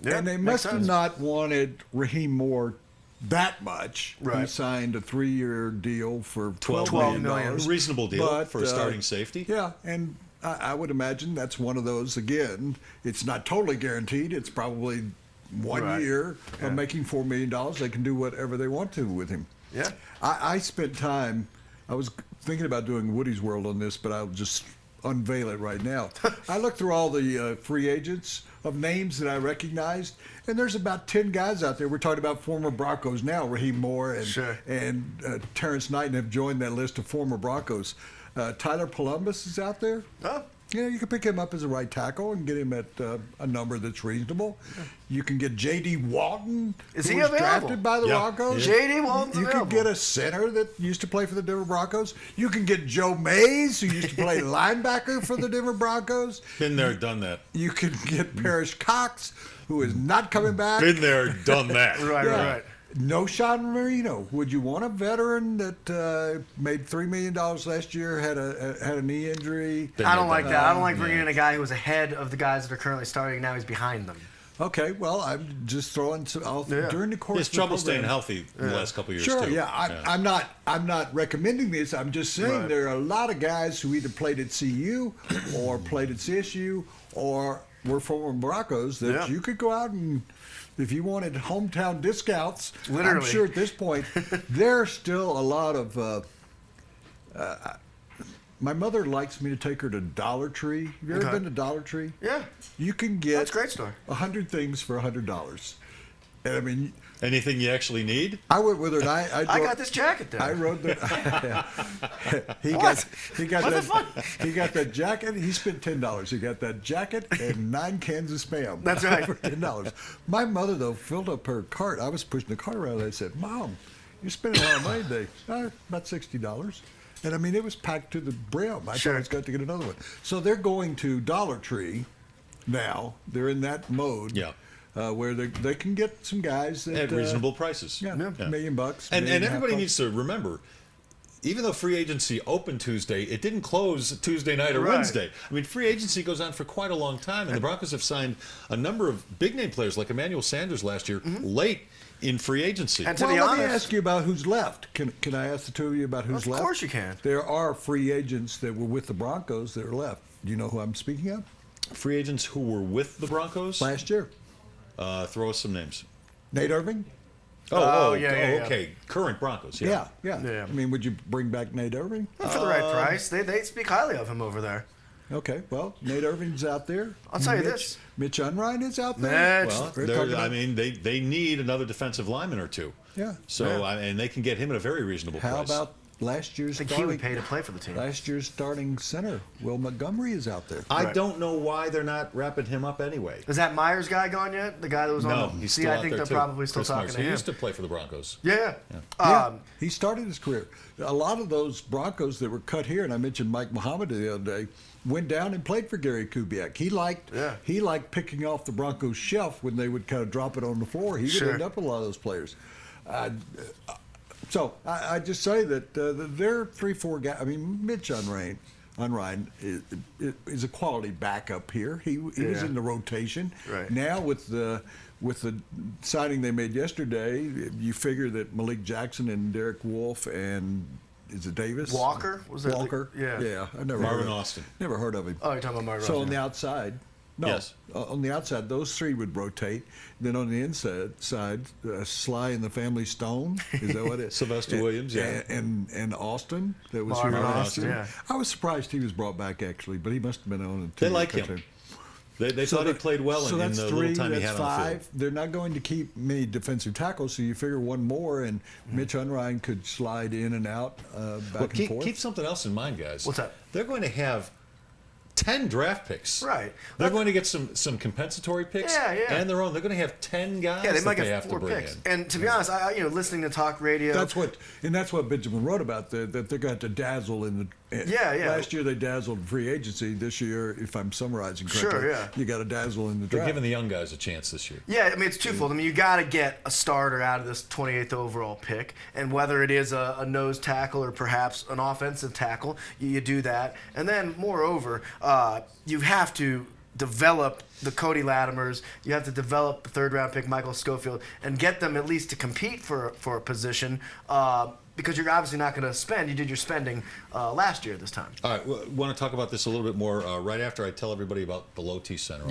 Yeah, and they makes must have sense. not wanted Raheem Moore that much. He Right. signed a 3-year deal for $12 $12 million. million. Reasonable deal But, for a starting safety. Yeah, and I would imagine that's one of those, again, it's not totally guaranteed. It's probably 1 Right. year Yeah. of making $4 million. They can do whatever they want to with him. Yeah. I spent time, I was thinking about doing Woody's World on this, but I'll just unveil it right now. I looked through all the free agents of names that I recognized, and there's about 10 guys out there. We're talking about former Broncos now. Raheem Moore and, Sure. and Terrence Knighton have joined that list of former Broncos. Tyler Columbus is out there. Oh. Yeah, you can pick him up as a right tackle and get him at a number that's reasonable. You can get J.D. Walton, Is who he was available? drafted by the Yeah. Broncos. Yeah. J.D. Walton's You available. can get a center that used to play for the Denver Broncos. You can get Joe Mays, who used to play linebacker for the Denver Broncos. Been there, done that. You can get Parrish Cox, who is not coming back. Been there, done that. Right, Yeah. right. No Sean Marino. Would you want a veteran that made $3 million last year, had a knee injury? Been I don't there, like done that. I don't like bringing Yeah. in a guy who was ahead of the guys that are currently starting. Now he's behind them. Okay, well, I'm just throwing some during the course. He has of the trouble program. staying healthy in the last couple of years, Sure, too. yeah. I'm not recommending this. I'm just saying Right. there are a lot of guys who either played at CU or played at CSU or were former Broncos that Yeah. you could go out and, if you wanted hometown discounts, I'm Literally. sure at this point there's still a lot of. My mother likes me to take her to Dollar Tree. Have you ever Okay. been to Dollar Tree? Yeah. You can get That's a great store. 100 things for $100. And I mean, Anything you actually need? I went with her and I I got this jacket there. I rode the. he What? got he got What's that the fun? he got that jacket. He spent $10. He got that jacket and 9 cans of Spam. That's right. For $10. My mother though filled up her cart. I was pushing the cart around. And I said, "Mom, you're spending a lot of money today. About $60." And I mean, it was packed to the brim. I Sure. thought I was going to get another one. So they're going to Dollar Tree now. They're in that mode. Yeah. Where they can get some guys that, At reasonable prices. yeah, $1 million bucks. And $1.5 everybody bucks. needs to remember, even though free agency opened Tuesday, it didn't close Tuesday night or Right. Wednesday. I mean, free agency goes on for quite a long time, and the Broncos have signed a number of big-name players like Emmanuel Sanders last year late in free agency. And to Well, be let me honest, ask you about who's left. Can I ask the two of you about who's Of left? course you can. There are free agents that were with the Broncos that are left. Do you know who I'm speaking of? Free agents who were with the Broncos, Last year, throw us some names. Nate Irving. yeah. Okay. Current Broncos, Yeah. Yeah. I mean, would you bring back Nate Irving? for the right price, they speak highly of him over there. Okay. Well, Nate Irving's out there. I'll tell you Mitch- this. Mitch Unrein is out there. Mitch. Well, We're talking I about- mean, they need another defensive lineman or two. Yeah. So, Yeah. and they can get him at a very reasonable How price. about last year's I think he starting? would pay to play for the team. Last year's starting center, Will Montgomery, is out there. I Right. don't know why they're not wrapping him up anyway. Is that Myers guy gone yet? The guy that was No, on the he's See, still I out think there they're too. probably still Chris talking Myers. to He him. used to play for the Broncos. Yeah. Yeah, he started his career. A lot of those Broncos that were cut here, and I mentioned Mike Muhammad the other day, went down and played for Gary Kubiak. He liked picking off the Broncos' shelf when they would kind of drop it on the floor. He would Sure. end up with a lot of those players. So I just say that there are 3-4 guys. I mean, Mitch Unrein is a quality backup here. He was Yeah. in the rotation. Right. Now with the signing they made yesterday, you figure that Malik Jackson and Derek Wolfe and is it Davis? Walker? Was that the- Walker? yeah. Yeah. I never Marvin heard of, Austin. Never heard of him. Oh, you're talking about Marvin So Austin. on the outside, no. Yes. On the outside, those three would rotate. Then on the inside, Sly and the Family Stone. Is that what it is? Sylvester Williams, yeah. And Austin. That was Marvin here in Austin, Austin. yeah. I was surprised he was brought back actually, but he must have been on it. They like him. They thought he played well in that's the three, little time he that's had on the five. field. They're not going to keep many defensive tackles, so you figure one more, and Mitch Unrein could slide in and out back Well, and forth. keep something else in mind, guys. What's that? They're going to have 10 draft picks. Right. They're going to get some compensatory picks. Yeah, yeah. And their own. They're going to have 10 guys Yeah, they that might they get have to 4 bring picks. in. And to be honest, I listening to talk radio. That's what Benjamin wrote about that they're going to dazzle in the. Yeah. Last year they dazzled in free agency. This year, if I'm summarizing correctly, Sure, yeah. you got to dazzle in the They're draft. giving the young guys a chance this year. Yeah, I mean, it's twofold. I mean, you got to get a starter out of this 28th overall pick, and whether it is a nose tackle or perhaps an offensive tackle, you do that. And then, moreover, you have to develop the Cody Latimers. You have to develop the third-round pick Michael Schofield and get them at least to compete for a position. Because you're obviously not going to spend. You did your spending last year this time. All right, want to talk about this a little bit more right after I tell everybody about the Low T Center.